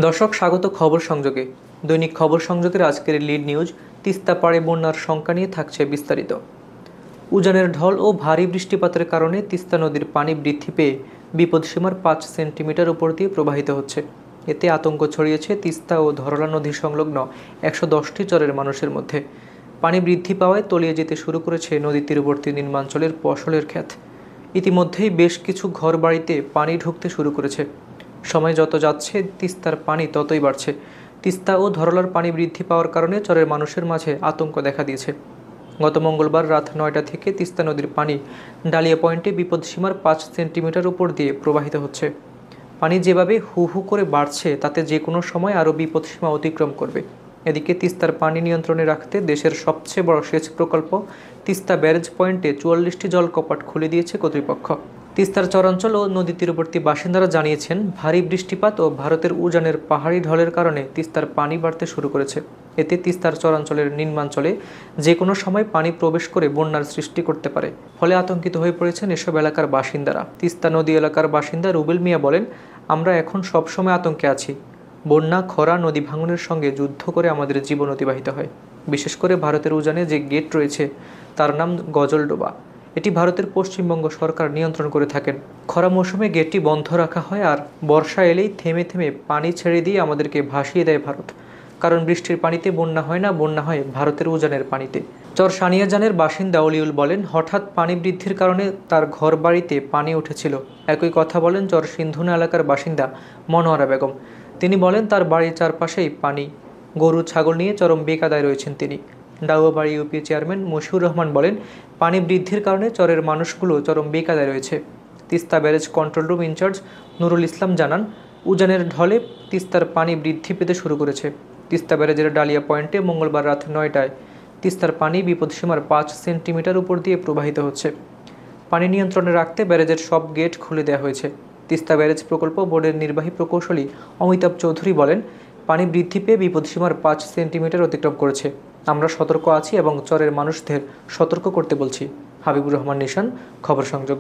দর্শক স্বাগত খবর সংযোগে। দৈনিক খবর সংযোগের আজকের লিড নিউজ তিস্তা পাড়ে বন্যার শঙ্কা নিয়ে থাকছে বিস্তারিত। উজানের ঢল ও ভারী বৃষ্টিপাতের কারণে তিস্তা নদীর পানি বৃদ্ধি পেয়ে বিপদসীমার ৫ সেন্টিমিটার উপর দিয়ে প্রবাহিত হচ্ছে। এতে আতঙ্ক ছড়িয়েছে তিস্তা ও ধরলা নদী সংলগ্ন ১১০টি চরের মানুষের মধ্যে। পানি বৃদ্ধি পাওয়ায় তলিয়ে যেতে শুরু করেছে নদী তীরবর্তী নিম্নাঞ্চলের ফসলের ক্ষেত। ইতিমধ্যেই বেশ কিছু ঘরবাড়িতে পানি ঢুকতে শুরু করেছে। সময় যত যাচ্ছে তিস্তার পানি ততই বাড়ছে। তিস্তা ও ধরলার পানি বৃদ্ধি পাওয়ার কারণে চরের মানুষের মাঝে আতঙ্ক দেখা দিয়েছে। গত মঙ্গলবার রাত ৯টা থেকে তিস্তা নদীর পানি ডালিয়া পয়েন্টে বিপদসীমার ৫ সেন্টিমিটার উপর দিয়ে প্রবাহিত হচ্ছে। পানি যেভাবে হু হু করে বাড়ছে তাতে যে কোনো সময় আরও বিপদসীমা অতিক্রম করবে। এদিকে তিস্তার পানি নিয়ন্ত্রণে রাখতে দেশের সবচেয়ে বড় সেচ প্রকল্প তিস্তা ব্যারেজ পয়েন্টে ৪৪টি জলকপাট খুলে দিয়েছে কর্তৃপক্ষ। তিস্তার চরাঞ্চল ও নদী তীরবর্তী বাসিন্দারা জানিয়েছেন, ভারী বৃষ্টিপাত ও ভারতের উজানের পাহাড়ি ঢলের কারণে তিস্তার পানি বাড়তে শুরু করেছে। এতে তিস্তার চরাঞ্চলের নিম্নাঞ্চলে যে কোনো সময় পানি প্রবেশ করে বন্যার সৃষ্টি করতে পারে। ফলে আতঙ্কিত হয়ে পড়েছেন এসব এলাকার বাসিন্দারা। তিস্তা নদী এলাকার বাসিন্দা রুবেল মিয়া বলেন, আমরা এখন সবসময় আতঙ্কে আছি। বন্যা, খরা, নদী ভাঙনের সঙ্গে যুদ্ধ করে আমাদের জীবন অতিবাহিত হয়। বিশেষ করে ভারতের উজানে যে গেট রয়েছে তার নাম গজলডোবা। এটি ভারতের পশ্চিমবঙ্গ সরকার নিয়ন্ত্রণ করে থাকেন। খরা মৌসুমে গেটটি বন্ধ রাখা হয় আর বর্ষা এলেই থেমে থেমে পানি ছেড়ে দিয়ে আমাদেরকে ভাসিয়ে দেয় ভারত। কারণ বৃষ্টির পানিতে বন্যা হয় না, বন্যা হয় ভারতের উজানের পানিতে। চর সানিয়াজানের বাসিন্দা অলিউল বলেন, হঠাৎ পানি বৃদ্ধির কারণে তার ঘর বাড়িতে পানি উঠেছিল। একই কথা বলেন চর সিন্ধুনা এলাকার বাসিন্দা মনোয়ারা বেগম। তিনি বলেন, তার বাড়ির চারপাশেই পানি। গরু ছাগল নিয়ে চরম বেকায়দায় রয়েছেন তিনি। ডাউয়াবাড়ি ইউপি চেয়ারম্যান মশিউর রহমান বলেন, পানি বৃদ্ধির কারণে চরের মানুষগুলো চরম বেকায়দায় রয়েছে। Teesta barrage control room incharge Nurul Islam জানান, উজানের ঢলে তিস্তার পানি বৃদ্ধি পেতে শুরু করেছে। তিস্তা ব্যারেজের ডালিয়া পয়েন্টে মঙ্গলবার রাত ৯টায় তিস্তার পানি বিপদসীমার ৫ সেন্টিমিটার উপর দিয়ে প্রবাহিত হচ্ছে। পানি নিয়ন্ত্রণে রাখতে ব্যারেজের সব গেট খুলে দেওয়া হয়েছে। তিস্তা ব্যারেজ প্রকল্প বোর্ডের নির্বাহী প্রকৌশলী অমিতাভ চৌধুরী বলেন, পানি বৃদ্ধি পেয়ে বিপদসীমার ৫ সেন্টিমিটার অতিক্রম করেছে। আমরা সতর্ক আছি এবং চরের মানুষদের সতর্ক করতে বলছি। হাবিবুর রহমান নিশান, খবর সংযোগ।